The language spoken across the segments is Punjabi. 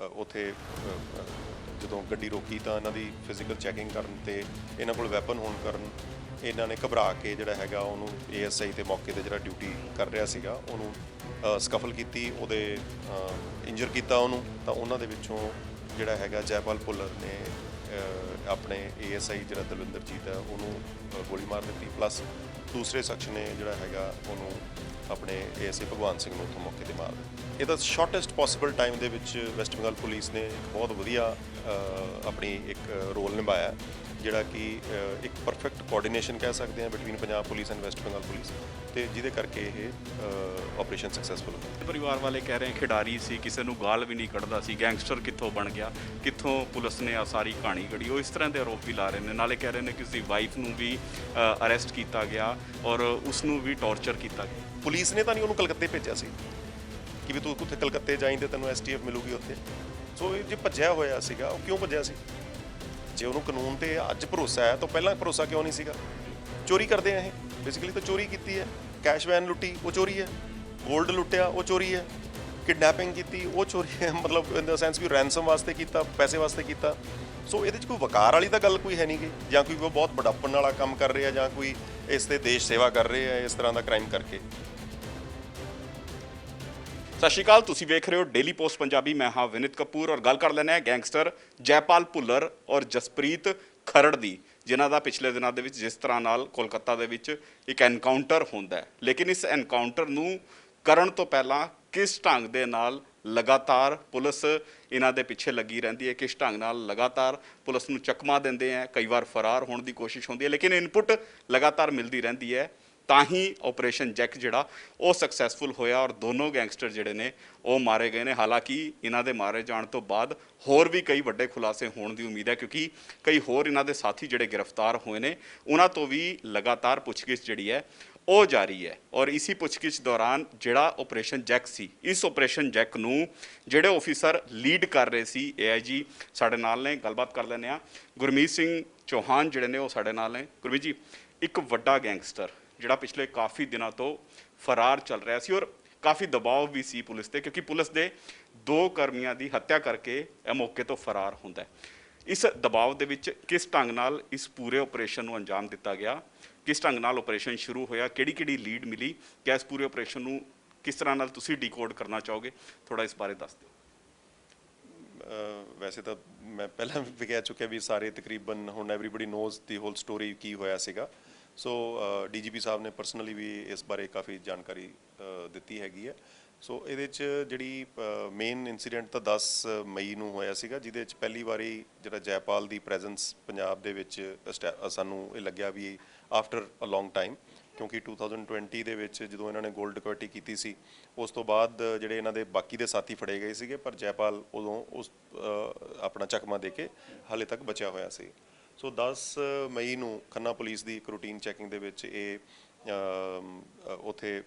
ਉੱਥੇ ਜਦੋਂ ਗੱਡੀ ਰੋਕੀ ਤਾਂ ਇਹਨਾਂ ਦੀ ਫਿਜ਼ੀਕਲ ਚੈਕਿੰਗ ਕਰਨ ਤੇ ਇਹਨਾਂ ਕੋਲ ਵੈਪਨ ਹੋਣ ਕਾਰਨ ਇਹਨਾਂ ਨੇ ਘਬਰਾ ਕੇ ਜਿਹੜਾ ਹੈਗਾ ਉਹਨੂੰ ਏਐਸਆਈ ਤੇ ਮੌਕੇ ਤੇ ਜਿਹੜਾ ਡਿਊਟੀ ਕਰ ਰਿਹਾ ਸੀਗਾ ਉਹਨੂੰ ਸਕਫਲ ਕੀਤੀ, ਉਹਦੇ ਇੰਜਰ ਕੀਤਾ ਉਹਨੂੰ। ਤਾਂ ਉਹਨਾਂ ਦੇ ਵਿੱਚੋਂ ਜਿਹੜਾ ਹੈਗਾ ਜੈਪਾਲ ਭੁੱਲਰ ਨੇ ਆਪਣੇ ਏਐਸਆਈ ਜਿਹੜਾ ਦਲਵਿੰਦਰਜੀਤ ਹੈ ਉਹਨੂੰ ਗੋਲੀ ਮਾਰ ਦਿੱਤੀ, ਪਲੱਸ ਦੂਸਰੇ ਸ਼ਖਸ ਨੇ ਜਿਹੜਾ ਹੈਗਾ ਉਹਨੂੰ ਆਪਣੇ ਏਐਸਆਈ ਭਗਵਾਨ ਸਿੰਘ ਨੂੰ ਉੱਥੋਂ ਮੌਕੇ ਤੇ ਮਾਰ ਦਿੱਤਾ। ਇਹਦਾ ਸ਼ਾਰਟੈਸਟ ਪੋਸੀਬਲ ਟਾਈਮ ਦੇ ਵਿੱਚ ਵੈਸਟ ਬੰਗਾਲ ਪੁਲਿਸ ਨੇ ਇੱਕ ਬਹੁਤ ਵਧੀਆ ਆਪਣੀ ਇੱਕ ਰੋਲ ਨਿਭਾਇਆ, ਜਿਹੜਾ ਕਿ ਇੱਕ ਪਰਫੈਕਟ ਕੋਆਰਡੀਨੇਸ਼ਨ ਕਹਿ ਸਕਦੇ ਹਾਂ between Punjab police and West Bengal police, ਤੇ ਜਿਹਦੇ ਕਰਕੇ ਇਹ ਆਪਰੇਸ਼ਨ ਸਕਸੈਸਫੁਲ ਹੋਇਆ। ਪਰਿਵਾਰ ਵਾਲੇ ਕਹਿ ਰਹੇ ਖਿਡਾਰੀ ਸੀ, ਕਿਸੇ ਨੂੰ ਗਾਲ ਵੀ ਨਹੀਂ ਕੱਢਦਾ ਸੀ, ਗੈਂਗਸਟਰ ਕਿੱਥੋਂ ਬਣ ਗਿਆ, ਕਿੱਥੋਂ ਪੁਲਿਸ ਨੇ ਆ ਸਾਰੀ ਕਹਾਣੀ ਘੜੀ, ਉਹ ਇਸ ਤਰ੍ਹਾਂ ਦੇ ਆਰੋਪ ਵੀ ਲਾ ਰਹੇ ਨੇ। ਨਾਲੇ ਕਹਿ ਰਹੇ ਨੇ ਕਿ ਉਸਦੀ ਵਾਈਫ ਨੂੰ ਵੀ ਅਰੈਸਟ ਕੀਤਾ ਗਿਆ ਔਰ ਉਸ ਨੂੰ ਵੀ ਟੌਰਚਰ ਕੀਤਾ ਗਿਆ। ਪੁਲਿਸ ਨੇ ਤਾਂ ਨਹੀਂ ਉਹਨੂੰ ਕਲਕੱਤੇ ਭੇਜਿਆ ਸੀ ਕਿ ਵੀ ਤੂੰ ਉੱਥੇ ਕਲਕੱਤੇ ਜਾਈਂ ਤੇ ਤੈਨੂੰ ਐਸਟੀਐਫ ਮਿਲੂਗੀ ਉੱਥੇ। ਸੋ ਇਹ ਜੇ ਭੱਜਿਆ ਹੋਇਆ ਸੀਗਾ, ਉਹ ਕਿਉਂ ਭੱਜਿਆ ਸੀ? ਜੇ ਉਹਨੂੰ ਕਾਨੂੰਨ ਤੇ ਅੱਜ ਭਰੋਸਾ ਹੈ ਤਾਂ ਪਹਿਲਾਂ ਭਰੋਸਾ ਕਿਉਂ ਨਹੀਂ ਸੀਗਾ? ਚੋਰੀ ਕਰਦੇ ਆ ਇਹ, ਬੇਸਿਕਲੀ ਤਾਂ ਚੋਰੀ ਕੀਤੀ ਹੈ, ਕੈਸ਼ ਵੈਨ ਲੁੱਟੀ ਉਹ ਚੋਰੀ ਹੈ, ਗੋਲਡ ਲੁੱਟਿਆ ਉਹ ਚੋਰੀ ਹੈ, ਕਿਡਨੈਪਿੰਗ ਕੀਤੀ ਉਹ ਚੋਰੀ ਹੈ, ਮਤਲਬ ਇਨ ਦਾ ਸੈਂਸ ਵੀ ਰੈਂਸਮ ਵਾਸਤੇ ਕੀਤਾ, ਪੈਸੇ ਵਾਸਤੇ ਕੀਤਾ। ਸੋ ਇਹਦੇ 'ਚ ਕੋਈ ਵਕਾਰ ਵਾਲੀ ਤਾਂ ਗੱਲ ਕੋਈ ਹੈ ਨਹੀਂ ਗੀ, ਜਾਂ ਕੋਈ ਬਹੁਤ ਬੜਾਪਣ ਵਾਲਾ ਕੰਮ ਕਰ ਰਿਹਾ, ਜਾਂ ਕੋਈ ਇਸ ਤੇ ਦੇਸ਼ ਸੇਵਾ ਕਰ ਰਹੇ ਆ ਇਸ ਤਰ੍ਹਾਂ ਦਾ ਕ੍ਰਾਈਮ ਕਰਕੇ। ਸਤਿ ਸ਼੍ਰੀ ਅਕਾਲ, ਤੁਸੀਂ ਵੇਖ ਰਹੇ ਹੋ ਡੇਲੀ ਪੋਸਟ ਪੰਜਾਬੀ। ਮੈਂ ਹਾਂ ਵਿਨਿਤ ਕਪੂਰ ਔਰ ਗੱਲ ਕਰ ਲੈਂਦੇ ਹਾਂ ਗੈਂਗਸਟਰ ਜੈਪਾਲ ਭੁੱਲਰ ਔਰ ਜਸਪ੍ਰੀਤ ਖਰੜ ਦੀ, ਜਿਨ੍ਹਾਂ ਦਾ ਪਿਛਲੇ ਦਿਨਾਂ ਦੇ ਵਿੱਚ ਜਿਸ ਤਰ੍ਹਾਂ ਨਾਲ ਕੋਲਕਾਤਾ ਦੇ ਵਿੱਚ ਇੱਕ ਐਨਕਾਊਂਟਰ ਹੁੰਦਾ ਹੈ। ਲੇਕਿਨ ਇਸ ਐਨਕਾਊਂਟਰ ਨੂੰ ਕਰਨ ਤੋਂ ਪਹਿਲਾਂ ਕਿਸ ਢੰਗ ਦੇ ਨਾਲ ਲਗਾਤਾਰ ਪੁਲਿਸ ਇਹਨਾਂ ਦੇ ਪਿੱਛੇ ਲੱਗੀ ਰਹਿੰਦੀ ਹੈ, ਕਿਸ ਢੰਗ ਨਾਲ ਲਗਾਤਾਰ ਪੁਲਿਸ ਨੂੰ ਚਕਮਾ ਦਿੰਦੇ ਹੈ, ਕਈ ਵਾਰ ਫਰਾਰ ਹੋਣ ਦੀ ਕੋਸ਼ਿਸ਼ ਹੁੰਦੀ ਹੈ, ਲੇਕਿਨ ਇਨਪੁਟ ਲਗਾਤਾਰ ਮਿਲਦੀ ਰਹਿੰਦੀ ਹੈ, ਤਾਂ ਹੀ ਆਪਰੇਸ਼ਨ ਜੈਕ ਜਿਹੜਾ ਉਹ ਸਕਸੈਸਫੁਲ ਹੋਇਆ ਔਰ ਦੋਨੋਂ ਗੈਂਗਸਟਰ ਜਿਹੜੇ ਨੇ ਉਹ ਮਾਰੇ ਗਏ ਨੇ। ਹਾਲਾਂਕਿ ਇਹਨਾਂ ਦੇ ਮਾਰੇ ਜਾਣ ਤੋਂ ਬਾਅਦ ਹੋਰ ਵੀ ਕਈ ਵੱਡੇ ਖੁਲਾਸੇ ਹੋਣ ਦੀ ਉਮੀਦ ਹੈ, ਕਿਉਂਕਿ ਕਈ ਹੋਰ ਇਹਨਾਂ ਦੇ ਸਾਥੀ ਜਿਹੜੇ ਗ੍ਰਿਫਤਾਰ ਹੋਏ ਨੇ ਉਹਨਾਂ ਤੋਂ ਵੀ ਲਗਾਤਾਰ ਪੁੱਛਗਿੱਛ ਜਿਹੜੀ ਹੈ ਉਹ ਜਾਰੀ ਹੈ। ਔਰ ਇਸੀ ਪੁੱਛਗਿੱਛ ਦੌਰਾਨ ਜਿਹੜਾ ਆਪਰੇਸ਼ਨ ਜੈਕ ਸੀ, ਇਸ ਆਪਰੇਸ਼ਨ ਜੈਕ ਨੂੰ ਜਿਹੜੇ ਆਫੀਸਰ ਲੀਡ ਕਰ ਰਹੇ ਸੀ ਏਆਈਜੀ ਸਾਡੇ ਨਾਲ ਨੇ, ਗੱਲਬਾਤ ਕਰ ਲੈਂਦੇ ਹਾਂ। ਗੁਰਮੀਤ ਸਿੰਘ ਚੌਹਾਨ ਜਿਹੜੇ ਨੇ ਉਹ ਸਾਡੇ ਨਾਲ ਨੇ। ਗੁਰਮੀਤ ਜੀ, ਇੱਕ ਵੱਡਾ ਗੈਂਗਸਟਰ ਜਿਹੜਾ ਪਿਛਲੇ ਕਾਫੀ ਦਿਨਾਂ ਤੋਂ ਫਰਾਰ ਚੱਲ ਰਿਹਾ ਸੀ ਔਰ ਕਾਫੀ ਦਬਾਅ ਵੀ ਸੀ ਪੁਲਿਸ ਤੇ, ਕਿਉਂਕਿ ਪੁਲਿਸ ਦੇ 2 ਕਰਮੀਆਂ ਦੀ ਹੱਤਿਆ ਕਰਕੇ ਇਹ ਮੌਕੇ ਤੋਂ ਫਰਾਰ ਹੁੰਦਾ ਹੈ। ਇਸ ਦਬਾਅ ਦੇ ਵਿੱਚ ਕਿਸ ਢੰਗ ਨਾਲ ਇਸ ਪੂਰੇ ਆਪਰੇਸ਼ਨ ਨੂੰ ਅੰਜਾਮ ਦਿੱਤਾ ਗਿਆ, ਕਿਸ ਢੰਗ ਨਾਲ ਆਪਰੇਸ਼ਨ ਸ਼ੁਰੂ ਹੋਇਆ, ਕਿਹੜੀ ਲੀਡ ਮਿਲੀ, ਕਿ ਇਸ ਪੂਰੇ ਆਪਰੇਸ਼ਨ ਨੂੰ ਕਿਸ ਤਰ੍ਹਾਂ ਨਾਲ ਤੁਸੀਂ ਡੀਕੋਡ ਕਰਨਾ ਚਾਹੋਗੇ, ਥੋੜਾ ਇਸ ਬਾਰੇ ਦੱਸ ਦਿਓ। ਵੈਸੇ ਤਾਂ ਮੈਂ ਪਹਿਲਾਂ ਵੀ ਕਹਿ ਚੁੱਕਿਆ ਵੀ ਸਾਰੇ ਤਕਰੀਬਨ ਹੁਣ ਐਵਰੀਬਡੀ ਨੋਜ਼ ਦੀ ਹੋਲ ਸਟੋਰੀ ਕੀ ਹੋਇਆ ਸੀਗਾ। ਸੋ ਡੀਜੀਪੀ ਸਾਹਿਬ ਨੇ ਪਰਸਨਲੀ ਵੀ ਇਸ ਬਾਰੇ ਕਾਫੀ ਜਾਣਕਾਰੀ ਦਿੱਤੀ ਹੈਗੀ ਹੈ। ਸੋ ਇਹਦੇ 'ਚ ਜਿਹੜੀ ਮੇਨ ਇਨਸੀਡੈਂਟ ਤਾਂ 10 ਮਈ ਨੂੰ ਹੋਇਆ ਸੀਗਾ, ਜਿਹਦੇ 'ਚ ਪਹਿਲੀ ਵਾਰੀ ਜਿਹੜਾ ਜੈਪਾਲ ਦੀ ਪ੍ਰੈਜ਼ੈਂਸ ਪੰਜਾਬ ਦੇ ਵਿੱਚ ਸਾਨੂੰ ਇਹ ਲੱਗਿਆ ਵੀ ਆਫਟਰ ਅ ਲੌਂਗ ਟਾਈਮ, ਕਿਉਂਕਿ 2020 ਦੇ ਵਿੱਚ ਜਦੋਂ ਇਹਨਾਂ ਨੇ ਗੋਲਡ ਡਕੈਟੀ ਕੀਤੀ ਸੀ ਉਸ ਤੋਂ ਬਾਅਦ ਜਿਹੜੇ ਇਹਨਾਂ ਦੇ ਬਾਕੀ ਦੇ ਸਾਥੀ ਫੜੇ ਗਏ ਸੀਗੇ, ਪਰ ਜੈਪਾਲ ਉਦੋਂ ਉਸ ਆਪਣਾ ਚਕਮਾ ਦੇ ਕੇ ਹਾਲੇ ਤੱਕ ਬਚਿਆ ਹੋਇਆ ਸੀ। ਸੋ 10 ਮਈ ਨੂੰ ਖੰਨਾ ਪੁਲਿਸ ਦੀ ਇੱਕ ਰੂਟੀਨ ਚੈਕਿੰਗ ਦੇ ਵਿੱਚ ਇਹ ਉੱਥੇ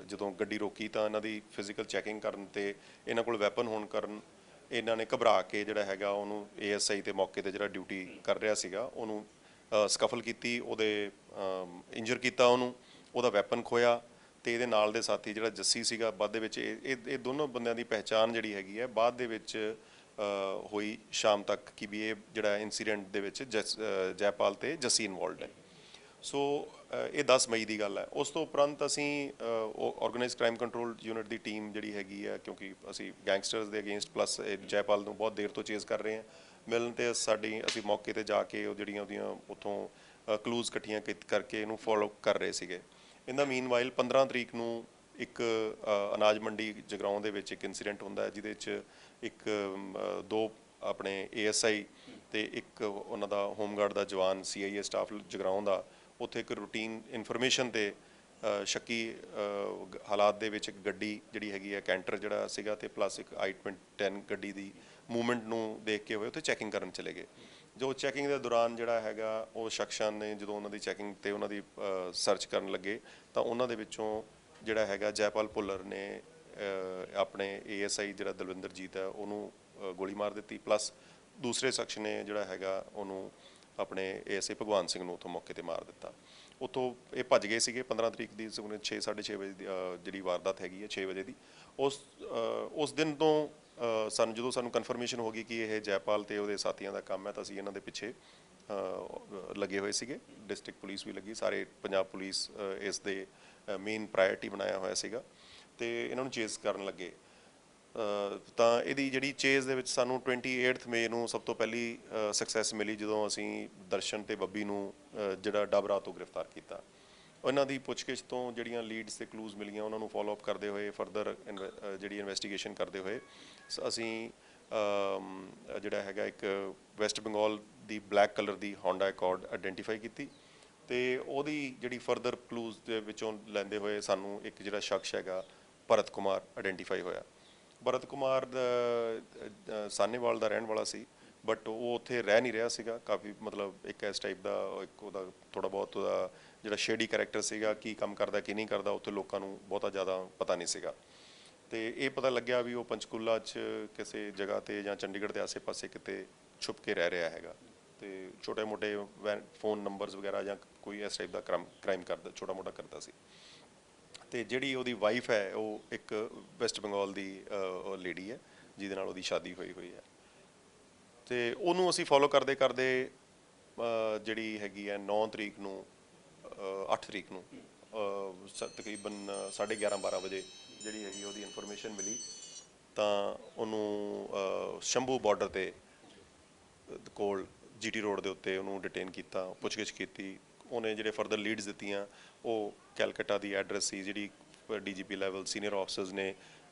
ਜਦੋਂ ਗੱਡੀ ਰੋਕੀ ਤਾਂ ਇਹਨਾਂ ਦੀ ਫਿਜ਼ੀਕਲ ਚੈਕਿੰਗ ਕਰਨ ਤੇ ਇਹਨਾਂ ਕੋਲ ਵੈਪਨ ਹੋਣ ਕਾਰਨ ਇਹਨਾਂ ਨੇ ਘਬਰਾ ਕੇ ਜਿਹੜਾ ਹੈਗਾ ਉਹਨੂੰ ਏਐਸਆਈ ਤੇ ਮੌਕੇ ਤੇ ਜਿਹੜਾ ਡਿਊਟੀ ਕਰ ਰਿਹਾ ਸੀਗਾ ਉਹਨੂੰ ਸਕਫਲ ਕੀਤੀ, ਉਹਦੇ ਇੰਜਰ ਕੀਤਾ ਉਹਨੂੰ, ਉਹਦਾ ਵੈਪਨ ਖੋਇਆ। ਤੇ ਇਹਦੇ ਨਾਲ ਦੇ ਸਾਥੀ ਜਿਹੜਾ ਜੱਸੀ ਸੀਗਾ, ਬਾਅਦ ਦੇ ਵਿੱਚ ਇਹ ਦੋਨੋਂ ਬੰਦਿਆਂ ਦੀ ਪਹਿਚਾਣ ਜਿਹੜੀ ਹੈਗੀ ਹੈ ਬਾਅਦ ਦੇ ਵਿੱਚ ਹੋਈ ਸ਼ਾਮ ਤੱਕ ਕਿ ਵੀ ਇਹ ਜਿਹੜਾ ਇਨਸੀਡੈਂਟ ਦੇ ਵਿੱਚ ਜੈਪਾਲ ਤੇ ਜੱਸੀ ਇਨਵੋਲਵਡ ਹੈ। ਸੋ ਇਹ 10 ਮਈ ਦੀ ਗੱਲ ਹੈ। ਉਸ ਤੋਂ ਉਪਰੰਤ ਅਸੀਂ ਆਰਗੇਨਾਈਜ਼ਡ ਕ੍ਰਾਈਮ ਕੰਟਰੋਲ ਯੂਨਿਟ ਦੀ ਟੀਮ ਜਿਹੜੀ ਹੈਗੀ ਹੈ, ਕਿਉਂਕਿ ਅਸੀਂ ਗੈਂਗਸਟਰਸ ਦੇ ਅਗੇਂਸਟ ਪਲੱਸ ਜੈਪਾਲ ਨੂੰ ਬਹੁਤ ਦੇਰ ਤੋਂ ਚੇਜ਼ ਕਰ ਰਹੇ ਹਾਂ, ਮਿਲਣ ਤੇ ਅਸੀਂ ਮੌਕੇ ਤੇ ਜਾ ਕੇ ਉਹ ਜਿਹੜੀਆਂ ਉਹਦੀਆਂ ਉੱਥੋਂ ਕਲੂਜ਼ ਇਕੱਠੀਆਂ ਕਰਕੇ ਇਹਨੂੰ ਫੋਲੋ ਕਰ ਰਹੇ ਸੀਗੇ। ਇਹਦਾ ਮੀਨਵਾਈਲ 15 ਤਰੀਕ ਨੂੰ ਇੱਕ ਅਨਾਜ ਮੰਡੀ ਜਗਰਾਓਂ ਦੇ ਵਿੱਚ ਇੱਕ ਇਨਸੀਡੈਂਟ ਹੁੰਦਾ ਹੈ, ਜਿਹਦੇ 'ਚ ਇੱਕ 2 ਆਪਣੇ ਏਐਸਆਈ ਤੇ ਇੱਕ ਉਹਨਾਂ ਦਾ ਹੋਮਗਾਰਡ ਦਾ ਜਵਾਨ ਸੀਆਈਏ ਸਟਾਫ ਜਗਰਾਓਂ ਦਾ ਉੱਥੇ ਇੱਕ ਰੂਟੀਨ ਇਨਫੋਰਮੇਸ਼ਨ ਤੇ ਸ਼ੱਕੀ ਹਾਲਾਤ ਦੇ ਵਿੱਚ ਇੱਕ ਗੱਡੀ ਜਿਹੜੀ ਹੈਗੀ ਹੈ ਕੈਂਟਰ ਜਿਹੜਾ ਸੀਗਾ ਤੇ ਪਲੱਸ ਇੱਕ i10 ਗੱਡੀ ਦੀ ਮੂਵਮੈਂਟ ਨੂੰ ਦੇਖ ਕੇ ਹੋਏ ਉੱਥੇ ਚੈਕਿੰਗ ਕਰਨ ਚਲੇ ਗਏ। ਜੋ ਚੈਕਿੰਗ ਦੇ ਦੌਰਾਨ ਜਿਹੜਾ ਹੈਗਾ ਉਹ ਸ਼ਖਸਾਂ ਨੇ ਜਦੋਂ ਉਹਨਾਂ ਦੀ ਚੈਕਿੰਗ ਤੇ ਉਹਨਾਂ ਦੀ ਸਰਚ ਕਰਨ ਲੱਗੇ ਤਾਂ ਉਹਨਾਂ ਦੇ ਵਿੱਚੋਂ ਜਿਹੜਾ ਹੈਗਾ ਜੈਪਾਲ ਭੁੱਲਰ ਨੇ ਆਪਣੇ ਏਐਸਆਈ ਜਿਹੜਾ ਦਲਵਿੰਦਰਜੀਤ ਹੈ ਉਹਨੂੰ ਗੋਲੀ ਮਾਰ ਦਿੱਤੀ, ਪਲੱਸ ਦੂਸਰੇ ਸ਼ਖਸ ਨੇ ਜਿਹੜਾ ਹੈਗਾ ਉਹਨੂੰ ਆਪਣੇ ਏਐਸਆਈ ਭਗਵਾਨ ਸਿੰਘ ਨੂੰ ਉੱਥੋਂ ਮੌਕੇ ਤੇ ਮਾਰ ਦਿੱਤਾ। ਉੱਥੋਂ ਇਹ ਭੱਜ ਗਏ ਸੀਗੇ 15 ਤਰੀਕ ਦੀ 6:30 ਵਜੇ ਦੀ ਜਿਹੜੀ ਵਾਰਦਾਤ ਹੈਗੀ ਹੈ 6 ਵਜੇ ਦੀ। ਉਸ ਦਿਨ ਤੋਂ ਸਾਨੂੰ ਜਦੋਂ ਸਾਨੂੰ ਕਨਫਰਮੇਸ਼ਨ ਹੋ ਗਈ ਕਿ ਇਹ ਜੈਪਾਲ ਤੇ ਉਹਦੇ ਸਾਥੀਆਂ ਦਾ ਕੰਮ ਹੈ ਤਾਂ ਅਸੀਂ ਇਹਨਾਂ ਦੇ ਪਿੱਛੇ ਲੱਗੇ ਹੋਏ ਸੀਗੇ। ਡਿਸਟ੍ਰਿਕਟ ਪੁਲਿਸ ਵੀ ਲੱਗੀ, ਸਾਰੇ ਪੰਜਾਬ ਪੁਲਿਸ ਇਸ ਦੇ ਮੇਨ ਪ੍ਰਾਇਰਟੀ ਬਣਾਇਆ ਹੋਇਆ ਸੀਗਾ ਤੇ ਇਹਨਾਂ ਨੂੰ ਚੇਸ ਕਰਨ ਲੱਗੇ। ਤਾਂ ਇਹਦੀ ਜਿਹੜੀ ਚੇਜ਼ ਦੇ ਵਿੱਚ ਸਾਨੂੰ 28 ਮਈ ਨੂੰ ਸਭ ਤੋਂ ਪਹਿਲੀ ਸਕਸੈਸ ਮਿਲੀ ਜਦੋਂ ਅਸੀਂ ਦਰਸ਼ਨ ਤੇ ਬੱਬੀ ਨੂੰ ਜਿਹੜਾ ਡਬਰਾ ਤੋਂ ਗ੍ਰਿਫਤਾਰ ਕੀਤਾ। ਉਹਨਾਂ ਦੀ ਪੁੱਛਗਿੱਛ ਤੋਂ ਜਿਹੜੀਆਂ ਲੀਡਸ ਤੇ ਕਲੂਜ਼ ਮਿਲੀਆਂ ਉਹਨਾਂ ਨੂੰ ਫੋਲੋ ਅਪ ਕਰਦੇ ਹੋਏ ਫਰਦਰ ਜਿਹੜੀ ਇਨਵੈਸਟੀਗੇਸ਼ਨ ਕਰਦੇ ਹੋਏ ਅਸੀਂ ਜਿਹੜਾ ਹੈਗਾ ਇੱਕ ਵੈਸਟ ਬੰਗਾਲ ਦੀ ਬਲੈਕ ਕਲਰ ਦੀ ਹੋਂਡਾ ਅਕੋਰਡ ਆਇਡੈਂਟੀਫਾਈ ਕੀਤੀ ਤੇ ਉਹਦੀ ਜਿਹੜੀ ਫਰਦਰ ਕਲੂਜ਼ ਦੇ ਵਿੱਚੋਂ ਲੈਂਦੇ ਹੋਏ ਸਾਨੂੰ ਇੱਕ ਜਿਹੜਾ ਸ਼ਖਸ ਹੈਗਾ ਭਰਤ ਕੁਮਾਰ ਆਇਡੈਂਟੀਫਾਈ ਹੋਇਆ। ਭਰਤ ਕੁਮਾਰ ਸਾਹਨੇਵਾਲ ਦਾ ਰਹਿਣ ਵਾਲਾ ਸੀ ਬਟ ਉਹ ਉੱਥੇ ਰਹਿ ਨਹੀਂ ਰਿਹਾ ਸੀਗਾ, ਕਾਫੀ ਮਤਲਬ ਇੱਕ ਇਸ ਟਾਈਪ ਦਾ ਇੱਕ ਉਹਦਾ ਥੋੜ੍ਹਾ ਬਹੁਤ ਉਹਦਾ ਜਿਹੜਾ ਸ਼ੇਡੀ ਕਰੈਕਟਰ ਸੀਗਾ, ਕੀ ਕੰਮ ਕਰਦਾ ਕੀ ਨਹੀਂ ਕਰਦਾ ਉੱਥੇ ਲੋਕਾਂ ਨੂੰ ਬਹੁਤਾ ਜ਼ਿਆਦਾ ਪਤਾ ਨਹੀਂ ਸੀਗਾ। ਤੇ ਇਹ ਪਤਾ ਲੱਗਿਆ ਵੀ ਉਹ ਪੰਚਕੂਲਾ 'ਚ ਕਿਸੇ ਜਗ੍ਹਾ ਤੇ ਜਾਂ ਚੰਡੀਗੜ੍ਹ ਦੇ ਆਸੇ-ਪਾਸੇ ਕਿਤੇ ਛੁਪ ਕੇ ਰਹਿ ਰਿਹਾ ਹੈਗਾ ਤੇ ਛੋਟੇ-ਮੋਟੇ ਫੋਨ ਨੰਬਰਸ ਵਗੈਰਾ ਜਾਂ ਕੋਈ ਇਸ ਟਾਈਪ ਦਾ ਕ੍ਰਾਈਮ ਕਰਦਾ, ਛੋਟਾ-ਮੋਟਾ ਕਰਦਾ ਸੀ। ਤੇ ਜਿਹੜੀ ਉਹਦੀ ਵਾਈਫ ਹੈ ਉਹ ਇੱਕ ਵੈਸਟ ਬੰਗਾਲ ਦੀ ਲੇਡੀ ਹੈ ਜਿਹਦੇ ਨਾਲ ਉਹਦੀ ਸ਼ਾਦੀ ਹੋਈ ਹੈ ਤੇ ਉਹਨੂੰ ਅਸੀਂ ਫੋਲੋ ਕਰਦੇ ਕਰਦੇ ਜਿਹੜੀ ਹੈਗੀ ਹੈ 9 ਤਰੀਕ ਨੂੰ 8 ਤਰੀਕ ਨੂੰ ਤਕਰੀਬਨ 11:30-12 ਵਜੇ ਜਿਹੜੀ ਹੈਗੀ ਉਹਦੀ ਇਨਫੋਰਮੇਸ਼ਨ ਮਿਲੀ ਤਾਂ ਉਹਨੂੰ ਸ਼ੰਭੂ ਬਾਰਡਰ ਤੇ ਕੋਲ GT ਰੋਡ ਦੇ ਉੱਤੇ ਉਹਨੂੰ ਡਿਟੇਨ ਕੀਤਾ, ਪੁੱਛਗਿੱਛ ਕੀਤੀ। ਉਹਨੇ ਜਿਹੜੇ ਫਰਦਰ ਲੀਡਸ ਦਿੱਤੀਆਂ ਉਹ ਕੈਲਕਟਾ ਦੀ ਐਡਰੈਸ ਸੀ ਜਿਹੜੀ DGP ਲੈਵਲ ਸੀਨੀਅਰ ਆਫਿਸਰਸ ਨੇ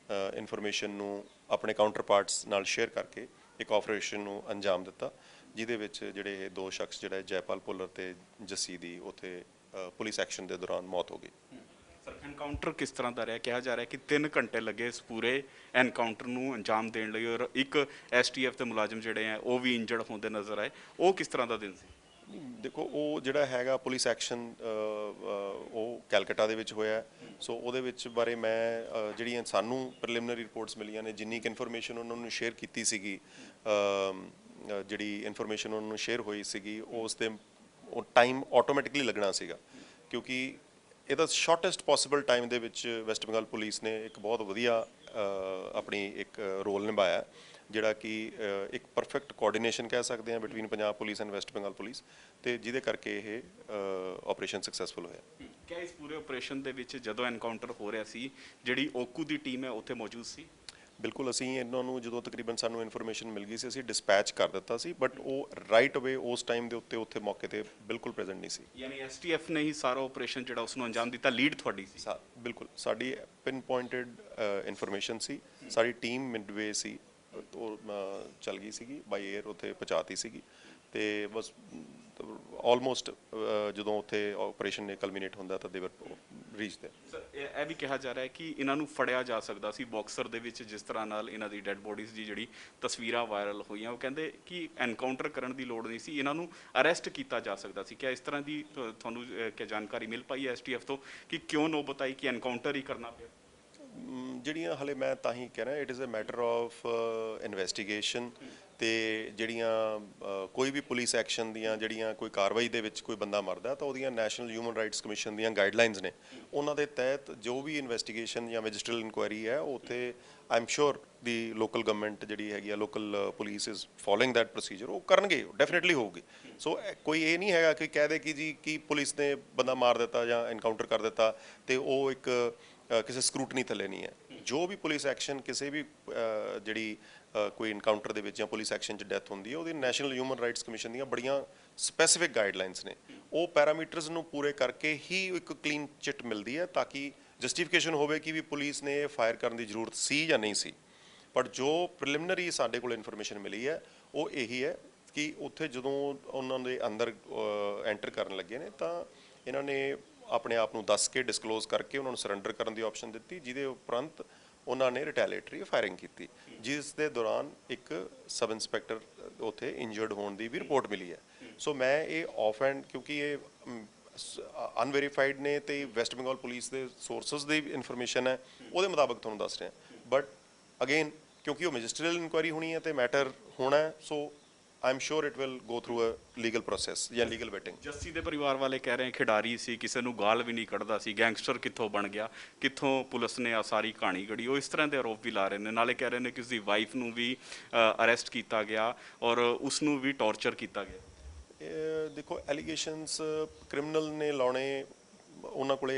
ਇਨਫੋਰਮੇਸ਼ਨ ਨੂੰ ਆਪਣੇ ਕਾਊਂਟਰ ਪਾਰਟਸ ਨਾਲ ਸ਼ੇਅਰ ਕਰਕੇ ਇੱਕ ਆਪਰੇਸ਼ਨ ਨੂੰ ਅੰਜਾਮ ਦਿੱਤਾ ਜਿਹਦੇ ਵਿੱਚ ਜਿਹੜੇ ਇਹ ਦੋ ਸ਼ਖਸ ਜਿਹੜਾ ਜੈਪਾਲ ਭੁੱਲਰ ਤੇ ਜੱਸੀ ਦੀ ਉੱਥੇ ਪੁਲਿਸ ਐਕਸ਼ਨ ਦੇ ਦੌਰਾਨ ਮੌਤ ਹੋ ਗਈ। ਸਰ ਐਨਕਾਊਂਟਰ ਕਿਸ ਤਰ੍ਹਾਂ ਦਾ ਰਿਹਾ? ਕਿਹਾ ਜਾ ਰਿਹਾ ਕਿ 3 ਘੰਟੇ ਲੱਗੇ ਇਸ ਪੂਰੇ ਐਨਕਾਊਂਟਰ ਨੂੰ ਅੰਜਾਮ ਦੇਣ ਲਈ ਔਰ ਇੱਕ STF ਦੇ ਮੁਲਾਜ਼ਮ ਜਿਹੜੇ ਆ ਉਹ ਵੀ ਇੰਜਰਡ ਹੁੰਦੇ ਨਜ਼ਰ ਆਏ। ਉਹ ਕਿਸ ਤਰ੍ਹਾਂ ਦਾ ਦਿਨ ਸੀ? ਦੇਖੋ ਉਹ ਜਿਹੜਾ ਹੈਗਾ ਪੁਲਿਸ ਐਕਸ਼ਨ ਉਹ ਕੈਲਕਟਾ ਦੇ ਵਿੱਚ ਹੋਇਆ ਸੋ ਉਹਦੇ ਵਿੱਚ ਬਾਰੇ ਮੈਂ ਜਿਹੜੀਆਂ ਸਾਨੂੰ ਪ੍ਰੀਲਿਮਿਨਰੀ ਰਿਪੋਰਟਸ ਮਿਲੀਆਂ ਨੇ ਜਿੰਨੀ ਕੁ ਇਨਫੋਰਮੇਸ਼ਨ ਉਹਨਾਂ ਨੂੰ ਸ਼ੇਅਰ ਕੀਤੀ ਸੀਗੀ ਜਿਹੜੀ ਇਨਫੋਰਮੇਸ਼ਨ ਉਹਨਾਂ ਨੂੰ ਸ਼ੇਅਰ ਹੋਈ ਸੀਗੀ ਉਸ ਦੇ ਉਹ ਟਾਈਮ ਆਟੋਮੈਟਿਕਲੀ ਲੱਗਣਾ ਸੀਗਾ ਕਿਉਂਕਿ ਇਹਦਾ ਸ਼ਾਰਟੈਸਟ ਪੋਸੀਬਲ ਟਾਈਮ ਦੇ ਵਿੱਚ ਵੈਸਟ ਬੰਗਾਲ ਪੁਲਿਸ ਨੇ ਇੱਕ ਬਹੁਤ ਵਧੀਆ ਆਪਣੀ ਇੱਕ ਰੋਲ ਨਿਭਾਇਆ ਜਿਹੜਾ ਕਿ ਇੱਕ ਪਰਫੈਕਟ ਕੋਆਰਡੀਨੇਸ਼ਨ ਕਹਿ ਸਕਦੇ ਹਾਂ between Punjab police and West Bengal police ਤੇ ਜਿਹਦੇ ਕਰਕੇ ਇਹ ਆਪਰੇਸ਼ਨ ਸਕਸੈਸਫੁਲ ਹੋਇਆ। ਕਿਆ ਇਸ ਪੂਰੇ ਆਪਰੇਸ਼ਨ ਦੇ ਵਿੱਚ ਜਦੋਂ ਐਨਕਾਊਂਟਰ ਹੋ ਰਿਹਾ ਸੀ ਜਿਹੜੀ ਓਕੂ ਦੀ ਟੀਮ ਹੈ ਉੱਥੇ ਮੌਜੂਦ ਸੀ? ਬਿਲਕੁਲ ਅਸੀਂ ਇਹਨਾਂ ਨੂੰ ਜਦੋਂ ਤਕਰੀਬਨ ਸਾਨੂੰ ਇਨਫੋਰਮੇਸ਼ਨ ਮਿਲ ਗਈ ਸੀ ਅਸੀਂ ਡਿਸਪੈਚ ਕਰ ਦਿੱਤਾ ਸੀ ਬਟ ਉਹ ਰਾਈਟ ਅਵੇ ਉਸ ਟਾਈਮ ਦੇ ਉੱਤੇ ਉੱਥੇ ਮੌਕੇ ਤੇ ਬਿਲਕੁਲ ਪ੍ਰੈਜ਼ੈਂਟ ਨਹੀਂ ਸੀ। ਯਾਨੀ STF ਨੇ ਹੀ ਸਾਰਾ ਆਪਰੇਸ਼ਨ ਜਿਹੜਾ ਉਸ ਨੂੰ ਅੰਜਾਮ ਦਿੱਤਾ, ਲੀਡ ਤੁਹਾਡੀ ਸੀ? ਬਿਲਕੁਲ ਸਾਡੀ ਪਿਨ ਪੁਆਇੰਟਡ ਇਨਫੋਰਮੇਸ਼ਨ ਸੀ, ਸਾਡੀ ਟੀਮ ਮਿਡਵੇ ਸੀ ਉਹ ਚੱਲ ਗਈ ਸੀਗੀ ਬਾਈ ਏਅਰ ਉੱਥੇ ਪਹੁੰਚਾਤੀ ਸੀਗੀ ਤੇ ਬਸ ਆਲਮੋਸਟ ਜਦੋਂ ਉੱਥੇ ਆਪਰੇਸ਼ਨ ਨੇ ਕਲਮੀਨੇਟ ਹੁੰਦਾ ਤਾਂ ਦੇ ਵਰ ਰੀਚ ਦੇ। ਸਰ ਇਹ ਵੀ ਕਿਹਾ ਜਾ ਰਿਹਾ ਹੈ ਕਿ ਇਹਨਾਂ ਨੂੰ ਫੜਿਆ ਜਾ ਸਕਦਾ ਸੀ ਬਾਕਸਰ ਦੇ ਵਿੱਚ ਜਿਸ ਤਰ੍ਹਾਂ ਨਾਲ ਇਹਨਾਂ ਦੀ ਡੈੱਡ ਬੋਡੀਜ਼ ਦੀ ਜਿਹੜੀ ਤਸਵੀਰਾਂ ਵਾਇਰਲ ਹੋਈਆਂ ਉਹ ਕਹਿੰਦੇ ਕਿ ਐਨਕਾਊਂਟਰ ਕਰਨ ਦੀ ਲੋੜ ਨਹੀਂ ਸੀ, ਇਹਨਾਂ ਨੂੰ ਅਰੈਸਟ ਕੀਤਾ ਜਾ ਸਕਦਾ ਸੀ। ਕਿਆ ਇਸ ਤਰ੍ਹਾਂ ਦੀ ਤੁਹਾਨੂੰ ਕੀ ਜਾਣਕਾਰੀ ਮਿਲ ਪਾਈ ਹੈ STF ਤੋਂ ਕਿ ਕਿਉਂ ਨੌਬਤ ਆਈ ਕਿ ਐਨਕਾਊਂਟਰ ਹੀ ਕਰਨਾ ਪਿਆ? ਜਿਹੜੀਆਂ ਹਲੇ ਮੈਂ ਤਾਂ ਹੀ ਕਹਿ ਰਿਹਾ it is a matter of investigation ਤੇ ਜਿਹੜੀਆਂ ਕੋਈ ਵੀ ਪੁਲਿਸ ਐਕਸ਼ਨ ਦੀਆਂ ਜਿਹੜੀਆਂ ਕੋਈ ਕਾਰਵਾਈ ਦੇ ਵਿੱਚ ਕੋਈ ਬੰਦਾ ਮਰਦਾ ਤਾਂ ਉਹਦੀਆਂ ਨੈਸ਼ਨਲ ਹਿਊਮਨ ਰਾਈਟਸ ਕਮਿਸ਼ਨ ਦੀਆਂ ਗਾਈਡਲਾਈਨਸ ਨੇ ਉਹਨਾਂ ਦੇ ਤਹਿਤ ਜੋ ਵੀ ਇਨਵੈਸਟੀਗੇਸ਼ਨ ਜਾਂ ਮੈਜਿਸਟਰਲ ਇਨਕੁਆਇਰੀ ਹੈ ਉੱਥੇ ਆਈ am sure the local government ਜਿਹੜੀ ਹੈਗੀ ਆ local police is following that procedure ਉਹ ਕਰਨਗੇ, ਡੈਫੀਨੇਟਲੀ ਹੋਊਗੀ। ਸੋ ਕੋਈ ਇਹ ਨਹੀਂ ਹੈਗਾ ਕਿ ਕਹਿ ਦੇ ਕਿ ਜੀ ਕੀ ਪੁਲਿਸ ਨੇ ਬੰਦਾ ਮਾਰ ਦਿੱਤਾ ਜਾਂ ਐਨਕਾਊਂਟਰ ਕਰ ਦਿੱਤਾ ਤੇ ਉਹ ਇੱਕ ਕਿਸੇ ਸਕਰੂਟਨੀ ਥੱਲੇ ਨਹੀਂ ਹੈ। ਜੋ ਵੀ ਪੁਲਿਸ ਐਕਸ਼ਨ ਕਿਸੇ ਵੀ ਜਿਹੜੀ ਕੋਈ ਇਨਕਾਊਂਟਰ ਦੇ ਵਿੱਚ ਜਾਂ ਪੁਲਿਸ ਐਕਸ਼ਨ 'ਚ ਡੈਥ ਹੁੰਦੀ ਹੈ ਉਹਦੀ ਨੈਸ਼ਨਲ ਹਿਊਮਨ ਰਾਈਟਸ ਕਮਿਸ਼ਨ ਦੀਆਂ ਬੜੀਆਂ ਸਪੈਸੀਫਿਕ ਗਾਈਡਲਾਈਨਸ ਨੇ ਉਹ ਪੈਰਾਮੀਟਰਸ ਨੂੰ ਪੂਰੇ ਕਰਕੇ ਹੀ ਇੱਕ ਕਲੀਨ ਚਿੱਟ ਮਿਲਦੀ ਹੈ ਤਾਂ ਕਿ ਜਸਟੀਫਿਕੇਸ਼ਨ ਹੋਵੇ ਕਿ ਵੀ ਪੁਲਿਸ ਨੇ ਫਾਇਰ ਕਰਨ ਦੀ ਜ਼ਰੂਰਤ ਸੀ ਜਾਂ ਨਹੀਂ ਸੀ। ਪਰ ਜੋ ਪ੍ਰੀਲਿਮਿਨਰੀ ਸਾਡੇ ਕੋਲ ਇਨਫੋਰਮੇਸ਼ਨ ਮਿਲੀ ਹੈ ਉਹ ਇਹੀ ਹੈ ਕਿ ਉੱਥੇ ਜਦੋਂ ਉਹਨਾਂ ਦੇ ਅੰਦਰ ਐਂਟਰ ਕਰਨ ਲੱਗੇ ਨੇ ਤਾਂ ਇਹਨਾਂ ਨੇ ਆਪਣੇ ਆਪ ਨੂੰ ਦੱਸ ਕੇ ਡਿਸਕਲੋਜ਼ ਕਰਕੇ ਉਹਨਾਂ ਨੂੰ ਸਰੈਂਡਰ ਕਰਨ ਦੀ ਆਪਸ਼ਨ ਦਿੱਤੀ ਜਿਹਦੇ ਉਪਰੰਤ ਉਹਨਾਂ ਨੇ ਰਿਟੈਲੀਏਟਰੀ ਫਾਇਰਿੰਗ ਕੀਤੀ ਜਿਸ ਦੇ ਦੌਰਾਨ ਇੱਕ ਸਬ ਇੰਸਪੈਕਟਰ ਉੱਥੇ ਇੰਜਰਡ ਹੋਣ ਦੀ ਵੀ ਰਿਪੋਰਟ ਮਿਲੀ ਹੈ। ਸੋ ਮੈਂ ਇਹ ਆਫ ਹੈਂਡ ਕਿਉਂਕਿ ਇਹ ਅਨਵੈਰੀਫਾਈਡ ਨੇ ਤੇ ਵੈਸਟ ਬੰਗਾਲ ਪੁਲਿਸ ਦੇ ਸੋਰਸਸ ਦੀ ਇਨਫੋਰਮੇਸ਼ਨ ਹੈ ਉਹਦੇ ਮੁਤਾਬਕ ਤੁਹਾਨੂੰ ਦੱਸ ਰਿਹਾ ਬਟ ਅਗੇਨ ਕਿਉਂਕਿ ਉਹ ਮੈਜਿਸਟਰੀਅਲ ਇਨਕੁਆਇਰੀ ਹੋਣੀ ਹੈ ਤੇ ਮੈਟਰ ਹੋਣਾ so I am sure it will go through a legal process ਜਾਂ ਲੀਗਲ ਵੈਟਿੰਗ। ਜੱਸੀ ਦੇ ਪਰਿਵਾਰ ਵਾਲੇ ਕਹਿ ਰਹੇ ਖਿਡਾਰੀ ਸੀ, ਕਿਸੇ ਨੂੰ ਗਾਲ ਵੀ ਨਹੀਂ ਕੱਢਦਾ ਸੀ, ਗੈਂਗਸਟਰ ਕਿੱਥੋਂ ਬਣ ਗਿਆ, ਕਿੱਥੋਂ ਪੁਲਿਸ ਨੇ ਆ ਸਾਰੀ ਕਹਾਣੀ ਘੜੀ, ਉਹ ਇਸ ਤਰ੍ਹਾਂ ਦੇ ਆਰੋਪ ਵੀ ਲਾ ਰਹੇ ਨੇ। ਨਾਲੇ ਕਹਿ ਰਹੇ ਨੇ ਕਿ ਉਸਦੀ ਵਾਈਫ ਨੂੰ ਵੀ ਅਰੈਸਟ ਕੀਤਾ ਗਿਆ ਔਰ ਉਸ ਨੂੰ ਵੀ ਟੌਰਚਰ ਕੀਤਾ ਗਿਆ। ਦੇਖੋ ਐਲੀਗੇਸ਼ਨਸ ਕ੍ਰਿਮੀਨਲ ਨੇ ਲਾਉਣੇ, ਉਹਨਾਂ ਕੋਲੇ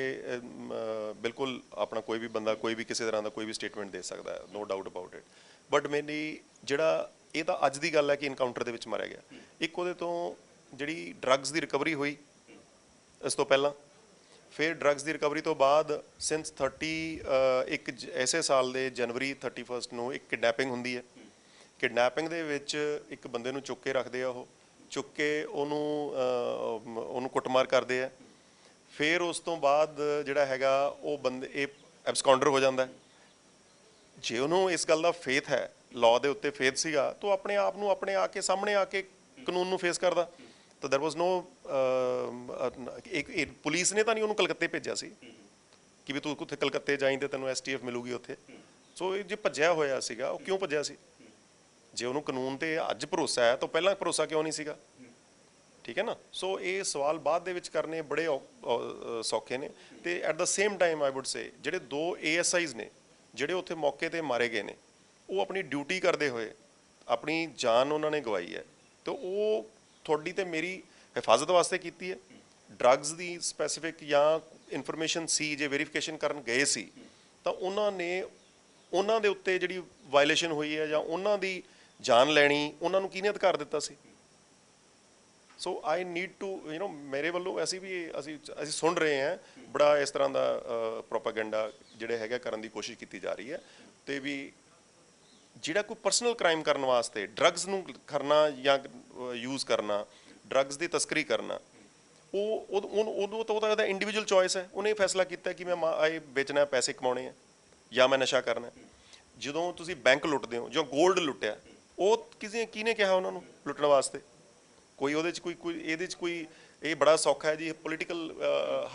ਬਿਲਕੁਲ ਆਪਣਾ ਕੋਈ ਵੀ ਬੰਦਾ ਕੋਈ ਵੀ ਕਿਸੇ ਤਰ੍ਹਾਂ ਦਾ ਕੋਈ ਵੀ ਸਟੇਟਮੈਂਟ ਦੇ ਸਕਦਾ ਹੈ, no doubt about it. But mainly ਜਿਹੜਾ ਇਹ ਤਾਂ ਅੱਜ ਦੀ ਗੱਲ ਹੈ ਕਿ ਇਨਕਾਊਂਟਰ ਦੇ ਵਿੱਚ ਮਾਰਿਆ ਗਿਆ। ਇੱਕ ਉਹਦੇ ਤੋਂ ਜਿਹੜੀ ਡਰੱਗਸ ਦੀ ਰਿਕਵਰੀ ਹੋਈ ਇਸ ਤੋਂ ਪਹਿਲਾਂ, ਫਿਰ ਡਰੱਗਸ ਦੀ ਰਿਕਵਰੀ ਤੋਂ ਬਾਅਦ ਸਿੰਸ 30 ਐਸੇ ਸਾਲ ਦੇ ਜਨਵਰੀ 31 ਨੂੰ ਇੱਕ ਕਿਡਨੈਪਿੰਗ ਹੁੰਦੀ ਹੈ। ਕਿਡਨੈਪਿੰਗ ਦੇ ਵਿੱਚ ਇੱਕ ਬੰਦੇ ਨੂੰ ਚੁੱਕ ਕੇ ਰੱਖਦੇ ਆ, ਉਹ ਚੁੱਕ ਕੇ ਉਹਨੂੰ ਕੁੱਟਮਾਰ ਕਰਦੇ ਆ। ਫਿਰ ਉਸ ਤੋਂ ਬਾਅਦ ਜਿਹੜਾ ਹੈਗਾ ਉਹ ਬੰਦੇ ਇਹ ਐਬਸਕਾਉਂਡਰ ਹੋ ਜਾਂਦਾ। ਜੇ ਉਹਨੂੰ ਇਸ ਗੱਲ ਦਾ ਫੇਥ ਹੈ, ਲਾਅ ਦੇ ਉੱਤੇ ਫੇਥ ਸੀਗਾ, ਤਾਂ ਉਹ ਆਪਣੇ ਆਪ ਨੂੰ ਆਪਣੇ ਆ ਕੇ ਸਾਹਮਣੇ ਆ ਕੇ ਕਾਨੂੰਨ ਨੂੰ ਫੇਸ ਕਰਦਾ। ਤਾਂ ਦੇਰ ਵਾਜ਼ ਨੋ ਪੁਲਿਸ ਨੇ ਤਾਂ ਨਹੀਂ ਉਹਨੂੰ ਕਲਕੱਤੇ ਭੇਜਿਆ ਸੀ ਕਿ ਵੀ ਤੂੰ ਉੱਥੇ ਕਲਕੱਤੇ ਜਾਈਂ ਤੇ ਤੈਨੂੰ STF ਮਿਲੂਗੀ ਉੱਥੇ। ਸੋ ਇਹ ਜੇ ਭੱਜਿਆ ਹੋਇਆ ਸੀਗਾ, ਉਹ ਕਿਉਂ ਭੱਜਿਆ ਸੀ? ਜੇ ਉਹਨੂੰ ਕਾਨੂੰਨ ਤੇ ਅੱਜ ਭਰੋਸਾ ਹੈ ਤਾਂ ਪਹਿਲਾਂ ਭਰੋਸਾ ਕਿਉਂ ਨਹੀਂ ਸੀਗਾ? ਠੀਕ ਹੈ ਨਾ। ਸੋ ਇਹ ਸਵਾਲ ਬਾਅਦ ਦੇ ਵਿੱਚ ਕਰਨੇ ਬੜੇ ਸੌਖੇ ਨੇ। ਤੇ at the same time I would say ਜਿਹੜੇ 2 ASIs ਨੇ ਜਿਹੜੇ ਉੱਥੇ ਮੌਕੇ ਤੇ ਮਾਰੇ ਗਏ ਨੇ, ਉਹ ਆਪਣੀ ਡਿਊਟੀ ਕਰਦੇ ਹੋਏ ਆਪਣੀ ਜਾਨ ਉਹਨਾਂ ਨੇ ਗਵਾਈ ਹੈ। ਤੇ ਉਹ ਤੁਹਾਡੀ ਤੇ ਮੇਰੀ ਹਿਫਾਜ਼ਤ ਵਾਸਤੇ ਕੀਤੀ ਹੈ। ਡਰੱਗਸ ਦੀ ਸਪੈਸੀਫਿਕ ਜਾਂ ਇਨਫੋਰਮੇਸ਼ਨ ਸੀ, ਜੇ ਵੈਰੀਫਿਕੇਸ਼ਨ ਕਰਨ ਗਏ ਸੀ ਤਾਂ ਉਹਨਾਂ ਨੇ ਉਹਨਾਂ ਦੇ ਉੱਤੇ ਜਿਹੜੀ ਵਾਇਲੇਸ਼ਨ ਹੋਈ ਹੈ ਜਾਂ ਉਹਨਾਂ ਦੀ ਜਾਨ ਲੈਣੀ, ਉਹਨਾਂ ਨੂੰ ਕਿਹਨੇ ਅਧਿਕਾਰ ਦਿੱਤਾ ਸੀ? ਸੋ ਆਈ ਨੀਡ ਟੂ ਮੇਰੇ ਵੱਲੋਂ ਅਸੀਂ ਸੁਣ ਰਹੇ ਹਾਂ ਬੜਾ ਇਸ ਤਰ੍ਹਾਂ ਦਾ ਪ੍ਰੋਪਾਗੈਂਡਾ ਜਿਹੜੇ ਹੈਗਾ ਕਰਨ ਦੀ ਕੋਸ਼ਿਸ਼ ਕੀਤੀ ਜਾ ਰਹੀ ਹੈ। ਤੇ ਵੀ ਜਿਹੜਾ ਕੋਈ ਪਰਸਨਲ ਕ੍ਰਾਈਮ ਕਰਨ ਵਾਸਤੇ ਡਰੱਗਸ ਨੂੰ ਕਰਨਾ ਜਾਂ ਯੂਜ਼ ਕਰਨਾ, ਡਰੱਗਸ ਦੀ ਤਸਕਰੀ ਕਰਨਾ, ਉਹਨੂੰ ਤਾਂ ਉਹਦਾ ਇੰਡੀਵਿਜੂਅਲ ਚੋਇਸ ਹੈ। ਉਹਨੇ ਫੈਸਲਾ ਕੀਤਾ ਕਿ ਮੈਂ ਇਹ ਵੇਚਣਾ, ਪੈਸੇ ਕਮਾਉਣੇ ਆ, ਜਾਂ ਮੈਂ ਨਸ਼ਾ ਕਰਨਾ। ਜਦੋਂ ਤੁਸੀਂ ਬੈਂਕ ਲੁੱਟਦੇ ਹੋ ਜਾਂ 골ਡ ਲੁੱਟਿਆ, ਉਹ ਕਿਹਨੇ ਕਿਹਾ ਉਹਨਾਂ ਨੂੰ ਲੁੱਟਣ ਵਾਸਤੇ? ਕੋਈ ਉਹਦੇ 'ਚ ਕੋਈ ਇਹਦੇ 'ਚ ਕੋਈ ਇਹ ਬੜਾ ਸੌਖਾ ਹੈ ਜੀ ਪੋਲੀਟੀਕਲ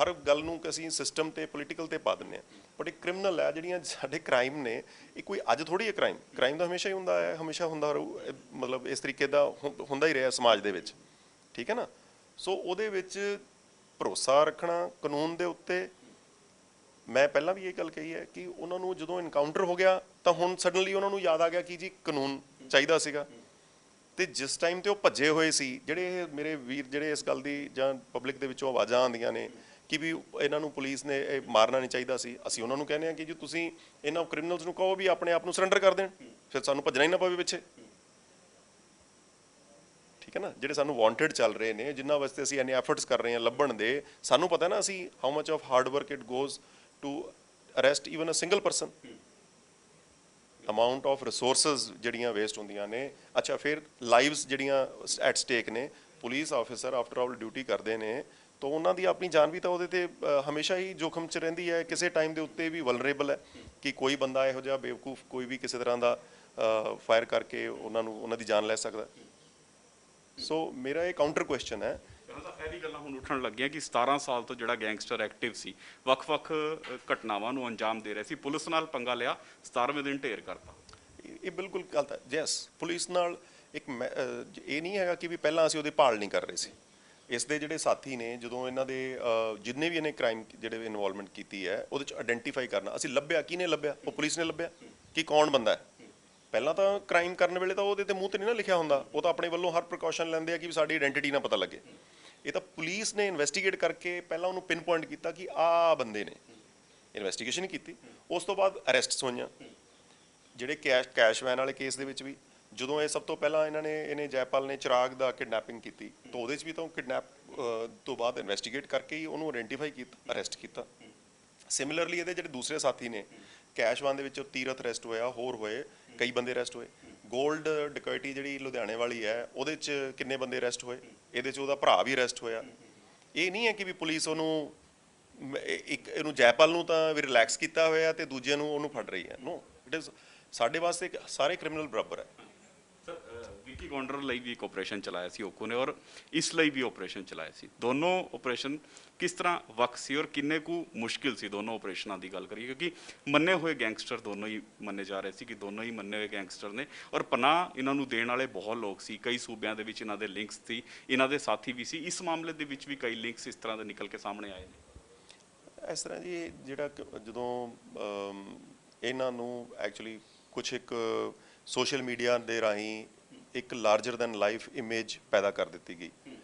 ਹਰ ਗੱਲ ਨੂੰ ਅਸੀਂ ਸਿਸਟਮ ਤੇ ਪੋਲੀਟੀਕਲ ਤੇ ਪਾ ਦਿੰਦੇ ਹਾਂ। ਬਟ ਇਹ ਕ੍ਰਿਮੀਨਲ ਹੈ, ਜਿਹੜੀਆਂ ਸਾਡੇ ਕ੍ਰਾਈਮ ਨੇ, ਇਹ ਕੋਈ ਅੱਜ ਥੋੜ੍ਹੀ ਹੈ। ਕ੍ਰਾਈਮ ਤਾਂ ਹਮੇਸ਼ਾ ਹੀ ਹੁੰਦਾ ਹੈ, ਹਮੇਸ਼ਾ ਹੁੰਦਾ ਰਹੂ, ਮਤਲਬ ਇਸ ਤਰੀਕੇ ਦਾ ਹੁੰਦਾ ਹੀ ਰਿਹਾ ਸਮਾਜ ਦੇ ਵਿੱਚ। ਠੀਕ ਹੈ ਨਾ। ਸੋ ਉਹਦੇ ਵਿੱਚ ਭਰੋਸਾ ਰੱਖਣਾ ਕਾਨੂੰਨ ਦੇ ਉੱਤੇ, ਮੈਂ ਪਹਿਲਾਂ ਵੀ ਇਹ ਗੱਲ ਕਹੀ ਹੈ ਕਿ ਉਹਨਾਂ ਨੂੰ ਜਦੋਂ ਇਨਕਾਊਂਟਰ ਹੋ ਗਿਆ ਤਾਂ ਹੁਣ ਸਡਨਲੀ ਉਹਨਾਂ ਨੂੰ ਯਾਦ ਆ ਗਿਆ ਕਿ ਜੀ ਕਾਨੂੰਨ ਚਾਹੀਦਾ ਸੀਗਾ। ਤੇ ਜਿਸ ਟਾਈਮ ਤੇ ਉਹ ਭੱਜੇ ਹੋਏ ਸੀ, ਜਿਹੜੇ ਮੇਰੇ ਵੀਰ ਜਿਹੜੇ ਇਸ ਗੱਲ ਦੀ ਜਾਂ ਪਬਲਿਕ ਦੇ ਵਿੱਚੋਂ ਆਵਾਜ਼ਾਂ ਆਉਂਦੀਆਂ ਨੇ ਕਿ ਵੀ ਇਹਨਾਂ ਨੂੰ ਪੁਲਿਸ ਨੇ ਇਹ ਮਾਰਨਾ ਨਹੀਂ ਚਾਹੀਦਾ ਸੀ, ਅਸੀਂ ਉਹਨਾਂ ਨੂੰ ਕਹਿੰਦੇ ਹਾਂ ਕਿ ਜੀ ਤੁਸੀਂ ਇਹਨਾਂ ਕ੍ਰਿਮੀਨਲਸ ਨੂੰ ਕਹੋ ਵੀ ਆਪਣੇ ਆਪ ਨੂੰ ਸਰੈਂਡਰ ਕਰ ਦੇਣ, ਫਿਰ ਸਾਨੂੰ ਭੱਜਣਾ ਹੀ ਨਾ ਪਵੇ ਪਿੱਛੇ। ਠੀਕ ਹੈ ਨਾ। ਜਿਹੜੇ ਸਾਨੂੰ ਵਾਂਟਡ ਚੱਲ ਰਹੇ ਨੇ, ਜਿਨ੍ਹਾਂ ਵਾਸਤੇ ਅਸੀਂ ਇੰਨੇ ਐਫਰਟਸ ਕਰ ਰਹੇ ਹਾਂ ਲੱਭਣ ਦੇ, ਸਾਨੂੰ ਪਤਾ ਨਾ ਅਸੀਂ how much of hard work it goes to arrest even a single person. Amount of resources ਜਿਹੜੀਆਂ ਵੇਸਟ ਹੁੰਦੀਆਂ ਨੇ। ਅੱਛਾ, ਫਿਰ ਲਾਈਵਸ ਜਿਹੜੀਆਂ ਐਟ ਸਟੇਕ ਨੇ। Police officer after all duty ਕਰਦੇ ਨੇ, ਤਾਂ ਉਹਨਾਂ ਦੀ ਆਪਣੀ ਜਾਨ ਵੀ ਤਾਂ ਉਹਦੇ ਤੇ ਹਮੇਸ਼ਾ ਹੀ ਜੋਖਮ 'ਚ ਰਹਿੰਦੀ ਹੈ। ਕਿਸੇ ਟਾਈਮ ਦੇ ਉੱਤੇ ਵੀ ਵਲਨਰੇਬਲ ਹੈ ਕਿ ਕੋਈ ਬੰਦਾ ਇਹੋ ਜਿਹਾ ਬੇਵਕੂਫ ਕੋਈ ਵੀ ਕਿਸੇ ਤਰ੍ਹਾਂ ਦਾ ਫਾਇਰ ਕਰਕੇ ਉਹਨਾਂ ਦੀ ਜਾਨ ਲੈ ਸਕਦਾ। ਸੋ ਮੇਰਾ ਇਹ ਕਾਊਂਟਰ ਕੁਐਸਚਨ ਹੈ। ਇਹ ਵੀ ਗੱਲਾਂ ਹੁਣ ਉੱਠਣ ਲੱਗੀਆਂ ਕਿ 17 ਸਾਲ ਤੋਂ ਜਿਹੜਾ ਗੈਂਗਸਟਰ ਐਕਟਿਵ ਸੀ, ਵੱਖ-ਵੱਖ ਘਟਨਾਵਾਂ ਨੂੰ ਅੰਜਾਮ ਦੇ ਰਿਹਾ ਸੀ, ਪੁਲਿਸ ਨਾਲ ਪੰਗਾ ਲਿਆ, 17ਵੇਂ ਦਿਨ ਢੇਰ ਕਰਤਾ। ਇਹ ਬਿਲਕੁਲ ਗਲਤ ਹੈ। ਯੈਸ, ਪੁਲਿਸ ਨਾਲ ਇੱਕ ਇਹ ਨਹੀਂ ਹੈਗਾ ਕਿ ਵੀ ਪਹਿਲਾਂ ਅਸੀਂ ਉਹਦੀ ਭਾਲ ਨਹੀਂ ਕਰ ਰਹੇ ਸੀ। ਇਸ ਦੇ ਜਿਹੜੇ ਸਾਥੀ ਨੇ, ਜਦੋਂ ਇਹਨਾਂ ਦੇ ਜਿੰਨੇ ਵੀ ਇਹਨੇ ਕ੍ਰਾਈਮ ਜਿਹੜੇ ਇਨਵੋਲਵਮੈਂਟ ਕੀਤੀ ਹੈ, ਉਹਦੇ 'ਚ ਆਇਡੈਂਟੀਫਾਈ ਕਰਨਾ, ਅਸੀਂ ਲੱਭਿਆ, ਕਿਹਨੇ ਲੱਭਿਆ? ਉਹ ਪੁਲਿਸ ਨੇ ਲੱਭਿਆ ਕਿ ਕੌਣ ਬੰਦਾ ਹੈ। ਪਹਿਲਾਂ ਤਾਂ ਕ੍ਰਾਈਮ ਕਰਨ ਵੇਲੇ ਤਾਂ ਉਹਦੇ ਤੇ ਮੂੰਹ ਤੇ ਨਹੀਂ ਨਾ ਲਿਖਿਆ ਹੁੰਦਾ, ਉਹ ਤਾਂ ਆਪਣੇ ਵੱਲੋਂ ਹਰ ਪ੍ਰੀਕਾਸ਼ਨ ਲੈਂਦੇ ਆ ਕਿ ਸਾਡੀ ਆਇਡੈਂਟੀਟੀ ਨਾ ਪਤਾ ਲੱਗੇ। ਇਹ ਤਾਂ ਪੁਲਿਸ ਨੇ ਇਨਵੈਸਟੀਗੇਟ ਕਰਕੇ ਪਹਿਲਾਂ ਉਹਨੂੰ ਪਿਨ ਪੁਆਇੰਟ ਕੀਤਾ ਕਿ ਆਹ ਬੰਦੇ ਨੇ, ਇਨਵੈਸਟੀਗੇਸ਼ਨ ਕੀਤੀ, ਉਸ ਤੋਂ ਬਾਅਦ ਅਰੈਸਟਸ ਹੋਈਆਂ। ਜਿਹੜੇ ਕੈਸ਼ ਵੈਨ ਵਾਲੇ ਕੇਸ ਦੇ ਵਿੱਚ ਵੀ ਜਦੋਂ ਇਹ ਸਭ ਤੋਂ ਪਹਿਲਾਂ ਇਹਨੇ ਜੈਪਾਲ ਨੇ ਚਿਰਾਗ ਦਾ ਕਿਡਨੈਪਿੰਗ ਕੀਤੀ, ਤਾਂ ਉਹਦੇ 'ਚ ਵੀ ਤਾਂ ਕਿਡਨੈਪ ਤੋਂ ਬਾਅਦ ਇਨਵੈਸਟੀਗੇਟ ਕਰਕੇ ਹੀ ਉਹਨੂੰ ਆਇਡੈਂਟੀਫਾਈ ਕੀਤਾ, ਅਰੈਸਟ ਕੀਤਾ। ਸਿਮਿਲਰਲੀ ਇਹਦੇ ਜਿਹੜੇ ਦੂਸਰੇ ਸਾਥੀ ਨੇ, ਕੈਸ਼ ਵੈਨ ਦੇ ਵਿੱਚ ਤੀਰਥ ਅਰੈਸਟ ਹੋਇਆ, ਹੋਰ ਹੋਏ ਕਈ ਬੰਦੇ ਅਰੈਸਟ ਹੋਏ। 골ਡ ਡਕੈਟੀ ਜਿਹੜੀ ਲੁਧਿਆਣੇ ਵਾਲੀ ਹੈ, ਉਹਦੇ 'ਚ ਕਿੰਨੇ ਬੰਦੇ ਅਰੈਸਟ ਹੋਏ? ਇਹਦੇ 'ਚ ਉਹਦਾ ਭਰਾ ਵੀ ਅਰੈਸਟ ਹੋਇਆ। ਇਹ ਨਹੀਂ ਹੈ ਕਿ ਵੀ ਪੁਲਿਸ ਉਹਨੂੰ ਇਹਨੂੰ ਜੈਪਾਲ ਨੂੰ ਤਾਂ ਵੀ ਰਿਲੈਕਸ ਕੀਤਾ ਹੋਇਆ ਤੇ ਦੂਜਿਆਂ ਨੂੰ ਉਹਨੂੰ ਫੜ ਰਹੀ ਹੈ। ਨੋ, ਇਟ ਇਜ਼ ਸਾਡੇ ਵਾਸਤੇ ਸਾਰੇ ਕ੍ਰਿਮੀਨਲ ਬਰਾਬਰ ਹੈ। ਸਰ, ਵਿੱਕੀ ਕੌਂਡਰ ਲਈ ਵੀ ਇੱਕ ਆਪਰੇਸ਼ਨ ਚਲਾਇਆ ਸੀ ਓਕੂ ਨੇ, ਔਰ ਇਸ ਲਈ ਵੀ ਆਪਰੇਸ਼ਨ ਚਲਾਇਆ ਸੀ। ਦੋਨੋਂ ਆਪਰੇਸ਼ਨ ਕਿਸ ਤਰ੍ਹਾਂ ਵੱਖ ਸੀ ਔਰ ਕਿੰਨੇ ਕੁ ਮੁਸ਼ਕਿਲ ਸੀ ਦੋਨੋਂ ਆਪਰੇਸ਼ਨਾਂ ਦੀ ਗੱਲ ਕਰੀਏ, ਕਿਉਂਕਿ ਮੰਨੇ ਹੋਏ ਗੈਂਗਸਟਰ ਦੋਨੋਂ ਹੀ ਮੰਨੇ ਜਾ ਰਹੇ ਸੀ ਕਿ ਦੋਨੋਂ ਹੀ ਮੰਨੇ ਹੋਏ ਗੈਂਗਸਟਰ ਨੇ, ਔਰ ਪਨਾਹ ਇਹਨਾਂ ਨੂੰ ਦੇਣ ਵਾਲੇ ਬਹੁਤ ਲੋਕ ਸੀ। ਕਈ ਸੂਬਿਆਂ ਦੇ ਵਿੱਚ ਇਹਨਾਂ ਦੇ ਲਿੰਕਸ ਸੀ, ਇਹਨਾਂ ਦੇ ਸਾਥੀ ਵੀ ਸੀ। ਇਸ ਮਾਮਲੇ ਦੇ ਵਿੱਚ ਵੀ ਕਈ ਲਿੰਕਸ ਇਸ ਤਰ੍ਹਾਂ ਦੇ ਨਿਕਲ ਕੇ ਸਾਹਮਣੇ ਆਏ ਨੇ। ਇਸ ਤਰ੍ਹਾਂ ਜੀ ਜਿਹੜਾ ਜਦੋਂ ਇਹਨਾਂ ਨੂੰ ਐਕਚੁਅਲੀ ਕੁਝ ਇੱਕ ਸੋਸ਼ਲ ਮੀਡੀਆ ਦੇ ਰਾਹੀਂ ਇੱਕ ਲਾਰਜਰ ਦੈਨ ਲਾਈਫ ਇਮੇਜ ਪੈਦਾ ਕਰ ਦਿੱਤੀ ਗਈ,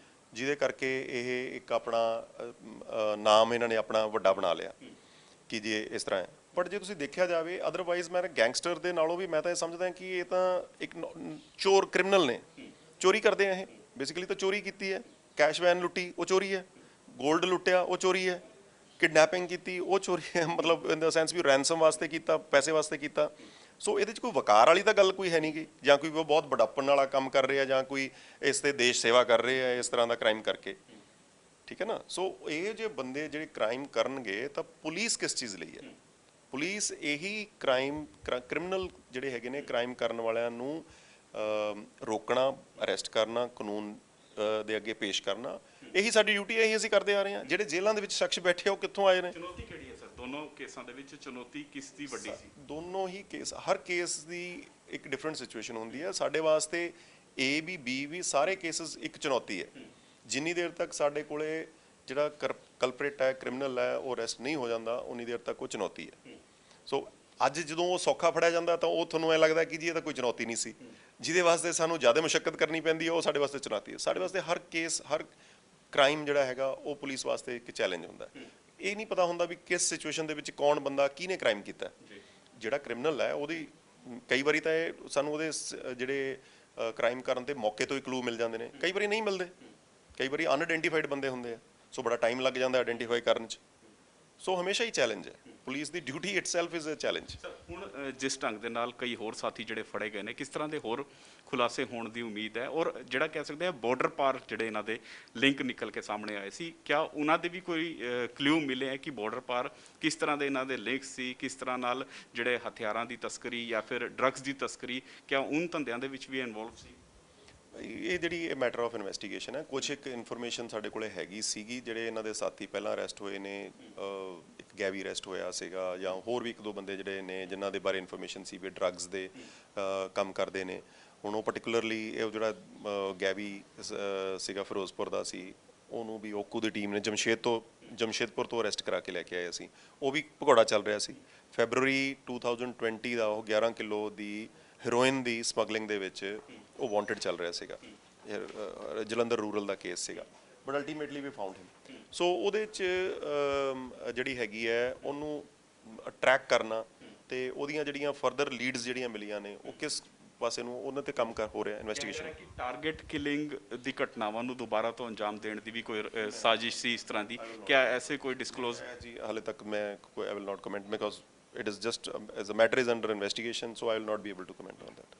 ਜਿਹਦੇ ਕਰਕੇ ਇਹ ਇੱਕ ਆਪਣਾ ਨਾਮ ਇਹਨਾਂ ਨੇ ਆਪਣਾ ਵੱਡਾ ਬਣਾ ਲਿਆ ਕਿ ਜੀ ਇਸ ਤਰ੍ਹਾਂ ਹੈ। ਬਟ ਜੇ ਤੁਸੀਂ ਦੇਖਿਆ ਜਾਵੇ ਅਦਰਵਾਈਜ਼ ਮੈਂ ਗੈਂਗਸਟਰ ਦੇ ਨਾਲੋਂ ਵੀ ਮੈਂ ਤਾਂ ਇਹ ਸਮਝਦਾ ਕਿ ਇਹ ਤਾਂ ਇੱਕ ਚੋਰ ਕ੍ਰਿਮੀਨਲ ਨੇ, ਚੋਰੀ ਕਰਦੇ ਆ ਇਹ ਬੇਸਿਕਲੀ। ਤਾਂ ਚੋਰੀ ਕੀਤੀ ਹੈ, ਕੈਸ਼ ਵੈਨ ਲੁੱਟੀ ਉਹ ਚੋਰੀ ਹੈ, ਗੋਲਡ ਲੁੱਟਿਆ ਉਹ ਚੋਰੀ ਹੈ, ਕਿਡਨੈਪਿੰਗ ਕੀਤੀ ਉਹ ਚੋਰੀ ਹੈ, ਮਤਲਬ ਇਨ ਦਾ ਸੈਂਸ ਵੀ ਰੈਂਸਮ ਵਾਸਤੇ ਕੀਤਾ, ਪੈਸੇ ਵਾਸਤੇ ਕੀਤਾ। ਸੋ ਇਹਦੇ 'ਚ ਕੋਈ ਵਕਾਰ ਵਾਲੀ ਤਾਂ ਗੱਲ ਕੋਈ ਹੈ ਨਹੀਂ ਗੀ, ਜਾਂ ਕੋਈ ਬਹੁਤ ਬੜਾਪਣ ਵਾਲਾ ਕੰਮ ਕਰ ਰਿਹਾ, ਜਾਂ ਕੋਈ ਇਸ 'ਤੇ ਦੇਸ਼ ਸੇਵਾ ਕਰ ਰਹੇ ਆ ਇਸ ਤਰ੍ਹਾਂ ਦਾ ਕ੍ਰਾਈਮ ਕਰਕੇ, ਠੀਕ ਹੈ ਨਾ। ਸੋ ਇਹ ਜੇ ਬੰਦੇ ਜਿਹੜੇ ਕ੍ਰਾਈਮ ਕਰਨਗੇ ਤਾਂ ਪੁਲਿਸ ਕਿਸ ਚੀਜ਼ ਲਈ ਹੈ? ਪੁਲਿਸ ਇਹੀ ਕ੍ਰਿਮੀਨਲ ਜਿਹੜੇ ਹੈਗੇ ਨੇ ਕ੍ਰਾਈਮ ਕਰਨ ਵਾਲਿਆਂ ਨੂੰ ਰੋਕਣਾ, ਅਰੈਸਟ ਕਰਨਾ, ਕਾਨੂੰਨ ਦੇ ਅੱਗੇ ਪੇਸ਼ ਕਰਨਾ, ਇਹੀ ਸਾਡੀ ਡਿਊਟੀ ਹੈ, ਇਹੀ ਅਸੀਂ ਕਰਦੇ ਆ ਰਹੇ ਹਾਂ। ਜਿਹੜੇ ਜੇਲ੍ਹਾਂ ਦੇ ਵਿੱਚ ਸ਼ਖਸ ਬੈਠੇ ਆ ਉਹ ਕਿੱਥੋਂ ਆਏ ਨੇ? ਚੁਣੌਤੀ ਕਿਹੜੀ ਹੈ ਸਰ ਦੋਨੋਂ ਕੇਸਾਂ ਦੇ ਵਿੱਚ? ਚੁਣੌਤੀ ਕਿਸ ਦੀ ਵੱਡੀ ਸੀ? ਦੋਨੋਂ ਹੀ ਕੇਸ, ਹਰ ਕੇਸ ਦੀ ਇੱਕ ਡਿਫਰੈਂਟ ਸਿਚੁਏਸ਼ਨ ਹੁੰਦੀ ਹੈ। ਸਾਡੇ ਵਾਸਤੇ ਏ ਵੀ ਬੀ ਵੀ ਸਾਰੇ ਕੇਸਿਸ ਇੱਕ ਚੁਣੌਤੀ ਹੈ। ਜਿੰਨੀ ਦੇਰ ਤੱਕ ਸਾਡੇ ਕੋਲੇ ਜਿਹੜਾ ਕਲਪਰੇਟ ਹੈ, ਕ੍ਰਿਮੀਨਲ ਹੈ, ਉਹ ਅਰੈਸਟ ਨਹੀਂ ਹੋ ਜਾਂਦਾ, ਉਨੀ ਦੇਰ ਤੱਕ ਉਹ ਚੁਣੌਤੀ ਹੈ। ਸੋ ਅੱਜ ਜਦੋਂ ਉਹ ਸੌਖਾ ਫੜਿਆ ਜਾਂਦਾ ਤਾਂ ਉਹ ਤੁਹਾਨੂੰ ਐਂ ਲੱਗਦਾ ਕਿ ਜੀ ਇਹ ਤਾਂ ਕੋਈ ਚੁਣੌਤੀ ਨਹੀਂ ਸੀ। ਜਿਹਦੇ ਵਾਸਤੇ ਸਾਨੂੰ ਜ਼ਿਆਦਾ ਮੁਸ਼ੱਕਤ ਕਰਨੀ ਪੈਂਦੀ ਹੈ ਉਹ ਸਾਡੇ ਵਾਸਤੇ ਚੁਣੌਤੀ ਹੈ। ਸਾਡੇ ਵਾਸਤੇ ਹਰ ਕੇਸ, ਹਰ ਕ੍ਰਾਈਮ ਜਿਹੜਾ ਹੈਗਾ ਉਹ ਪੁਲਿਸ ਵਾਸਤੇ ਇੱਕ ਚੈਲੰਜ ਹੁੰਦਾ। ਇਹ ਨਹੀਂ ਪਤਾ ਹੁੰਦਾ ਵੀ ਕਿਸ ਸਿਚੁਏਸ਼ਨ ਦੇ ਵਿੱਚ ਕੌਣ ਬੰਦਾ ਕਿਹਨੇ ਕ੍ਰਾਈਮ ਕੀਤਾ। ਜਿਹੜਾ ਕ੍ਰਿਮੀਨਲ ਹੈ ਉਹਦੀ ਕਈ ਵਾਰੀ ਤਾਂ ਇਹ ਸਾਨੂੰ ਉਹਦੇ ਜਿਹੜੇ ਕ੍ਰਾਈਮ ਕਰਨ ਦੇ ਮੌਕੇ ਤੋਂ ਹੀ ਕਲੂ ਮਿਲ ਜਾਂਦੇ ਨੇ, ਕਈ ਵਾਰੀ ਨਹੀਂ ਮਿਲਦੇ, ਕਈ ਵਾਰੀ ਅਨਆਇਡੈਂਟੀਫਾਈਡ ਬੰਦੇ ਹੁੰਦੇ ਆ, ਸੋ ਬੜਾ ਟਾਈਮ ਲੱਗ ਜਾਂਦਾ ਆਇਡੈਂਟੀਫਾਈ ਕਰਨ 'ਚ। ਸੋ ਹਮੇਸ਼ਾ ਹੀ ਚੈਲੰਜ ਹੈ, ਪੁਲਿਸ ਦੀ duty itself is a challenge. ਹੁਣ ਜਿਸ ਢੰਗ ਦੇ ਨਾਲ ਕਈ ਹੋਰ ਸਾਥੀ ਜਿਹੜੇ ਫੜੇ ਗਏ ਨੇ, ਕਿਸ ਤਰ੍ਹਾਂ ਦੇ ਹੋਰ ਖੁਲਾਸੇ ਹੋਣ ਦੀ ਉਮੀਦ ਹੈ? ਔਰ ਜਿਹੜਾ ਕਹਿ ਸਕਦੇ ਆ ਬਾਰਡਰ ਪਾਰ ਜਿਹੜੇ ਇਹਨਾਂ ਦੇ ਲਿੰਕ ਨਿਕਲ ਕੇ ਸਾਹਮਣੇ ਆਏ ਸੀ, ਕਿਆ ਉਹਨਾਂ ਦੇ ਵੀ ਕੋਈ ਕਲੂ ਮਿਲੇ ਹੈ ਕਿ ਬਾਰਡਰ ਪਾਰ ਕਿਸ ਤਰ੍ਹਾਂ ਦੇ ਇਹਨਾਂ ਦੇ ਲਿੰਕ ਸੀ? ਕਿਸ ਤਰ੍ਹਾਂ ਨਾਲ ਜਿਹੜੇ ਹਥਿਆਰਾਂ ਦੀ ਤਸਕਰੀ ਜਾਂ ਫਿਰ ਡਰੱਗਸ ਦੀ ਤਸਕਰੀ, ਕਿਆ ਉਨ ਧੰਦਿਆਂ ਦੇ ਵਿੱਚ ਵੀ ਇਨਵੋਲਵ ਸੀ? ਇਹ ਜਿਹੜੀ ਮੈਟਰ ਆਫ ਇਨਵੈਸਟੀਗੇਸ਼ਨ ਹੈ। ਕੁਛ ਇੱਕ ਇਨਫੋਰਮੇਸ਼ਨ ਸਾਡੇ ਕੋਲੇ ਹੈਗੀ ਸੀਗੀ, ਜਿਹੜੇ ਇਹਨਾਂ ਦੇ ਸਾਥੀ ਪਹਿਲਾਂ ਅਰੈਸਟ ਹੋਏ ਨੇ, ਇੱਕ ਗੈਵੀ ਅਰੈਸਟ ਹੋਇਆ ਸੀਗਾ, ਜਾਂ ਹੋਰ ਵੀ ਇੱਕ ਦੋ ਬੰਦੇ ਜਿਹੜੇ ਨੇ ਜਿਨ੍ਹਾਂ ਦੇ ਬਾਰੇ ਇਨਫੋਰਮੇਸ਼ਨ ਸੀ ਵੀ ਡਰੱਗਸ ਦੇ ਕੰਮ ਕਰਦੇ ਨੇ। ਹੁਣ ਉਹ ਪਾਰਟਿਕੂਲਰਲੀ ਇਹ ਜਿਹੜਾ ਗੈਵੀ ਸੀਗਾ ਫਿਰੋਜ਼ਪੁਰ ਦਾ ਸੀ, ਉਹਨੂੰ ਵੀ ਓਕੂ ਦੀ ਟੀਮ ਨੇ ਜਮਸ਼ੇਦਪੁਰ ਤੋਂ ਅਰੈਸਟ ਕਰਾ ਕੇ ਲੈ ਕੇ ਆਏ ਸੀ। ਉਹ ਵੀ ਭਗੌੜਾ ਚੱਲ ਰਿਹਾ ਸੀ। ਫੈਬਰੂਰੀ 2020 ਦਾ ਉਹ 11 ਕਿਲੋ ਦੀ ਹੈਰੋਇਨ ਦੀ ਸਮਗਲਿੰਗ ਦੇ ਵਿੱਚ ਉਹ ਵਾਂਟਡ ਚੱਲ ਰਿਹਾ ਸੀਗਾ। ਜਲੰਧਰ ਰੂਰਲ ਦਾ ਕੇਸ ਸੀਗਾ, ਬਟ ਅਲਟੀਮੇਟਲੀ ਵੀ ਫਾਊਂਡ ਹਿਮ। ਸੋ ਉਹਦੇ 'ਚ ਜਿਹੜੀ ਹੈਗੀ ਹੈ ਉਹਨੂੰ ਟਰੈਕ ਕਰਨਾ ਤੇ ਉਹਦੀਆਂ ਜਿਹੜੀਆਂ ਫਰਦਰ ਲੀਡਸ ਜਿਹੜੀਆਂ ਮਿਲੀਆਂ ਨੇ ਉਹ ਕਿਸ ਪਾਸੇ ਨੂੰ, ਉਹਨਾਂ ਤੇ ਕੰਮ ਹੋ ਰਿਹਾ ਇਨਵੈਸਟੀਗੇਸ਼ਨ। ਟਾਰਗੇਟ ਕਿਲਿੰਗ ਦੀ ਘਟਨਾਵਾਂ ਨੂੰ ਦੁਬਾਰਾ ਤੋਂ ਅੰਜਾਮ ਦੇਣ ਦੀ ਵੀ ਕੋਈ ਸਾਜ਼ਿਸ਼ ਸੀ ਇਸ ਤਰ੍ਹਾਂ ਦੀ? ਕਿਆ ਐਸੇ ਕੋਈ ਡਿਸਕਲੋਜ਼? ਜੀ ਹਾਲੇ ਤੱਕ ਮੈਂ I will not comment because it is just as a matter is under investigation, so I will not be able to comment on that.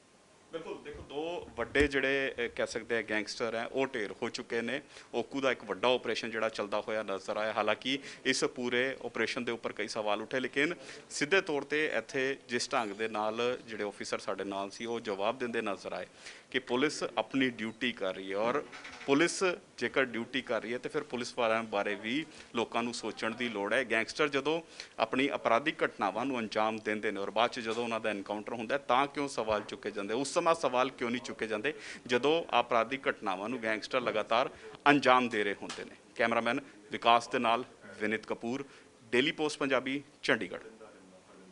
ਬਿਲਕੁਲ ਦੇਖੋ, ਦੋ ਵੱਡੇ ਜਿਹੜੇ ਕਹਿ ਸਕਦੇ ਆ ਗੈਂਗਸਟਰ ਹੈ ਉਹ ਢੇਰ ਹੋ ਚੁੱਕੇ ਨੇ। ਓਕੂ ਦਾ ਇੱਕ ਵੱਡਾ ਆਪਰੇਸ਼ਨ ਜਿਹੜਾ ਚੱਲਦਾ ਹੋਇਆ ਨਜ਼ਰ ਆਇਆ। ਹਾਲਾਂਕਿ ਇਸ ਪੂਰੇ ਆਪਰੇਸ਼ਨ ਦੇ ਉੱਪਰ ਕਈ ਸਵਾਲ ਉੱਠੇ, ਲੇਕਿਨ ਸਿੱਧੇ ਤੌਰ ਤੇ ਇੱਥੇ ਜਿਸ ਢੰਗ ਦੇ ਨਾਲ ਜਿਹੜੇ ਆਫੀਸਰ ਸਾਡੇ ਨਾਲ ਸੀ ਉਹ ਜਵਾਬ ਦਿੰਦੇ ਨਜ਼ਰ ਆਏ ਕਿ ਪੁਲਿਸ ਆਪਣੀ ਡਿਊਟੀ ਕਰ ਰਹੀ ਹੈ, ਔਰ ਪੁਲਿਸ ਜੇਕਰ ਡਿਊਟੀ ਕਰ ਰਹੀ ਹੈ ਤੇ ਫਿਰ ਪੁਲਿਸ ਵਾਲਿਆਂ ਬਾਰੇ ਵੀ ਲੋਕਾਂ ਨੂੰ ਸੋਚਣ ਦੀ ਲੋੜ ਹੈ। ਗੈਂਗਸਟਰ ਜਦੋਂ ਆਪਣੀ ਅਪਰਾਧਿਕ ਘਟਨਾਵਾਂ ਨੂੰ ਅੰਜਾਮ ਦਿੰਦੇ ਨੇ ਔਰ ਬਾਅਦ 'ਚ ਜਦੋਂ ਉਹਨਾਂ ਦਾ ਐਨਕਾਊਂਟਰ ਹੁੰਦਾ ਤਾਂ ਕਿਉਂ ਸਵਾਲ ਚੁੱਕੇ ਜਾਂਦੇ? ਉਸ ਸਮਾਂ ਸਵਾਲ ਕਿਉਂ ਨਹੀਂ ਚੁੱਕੇ ਜਾਂਦੇ ਜਦੋਂ ਅਪਰਾਧਿਕ ਘਟਨਾਵਾਂ ਨੂੰ ਗੈਂਗਸਟਰ ਲਗਾਤਾਰ ਅੰਜਾਮ ਦੇ ਰਹੇ ਹੁੰਦੇ ਨੇ? ਕੈਮਰਾਮੈਨ ਵਿਕਾਸ ਦੇ ਨਾਲ ਵਿਨਿਤ ਕਪੂਰ, ਡੇਲੀ ਪੋਸਟ ਪੰਜਾਬੀ, ਚੰਡੀਗੜ੍ਹ।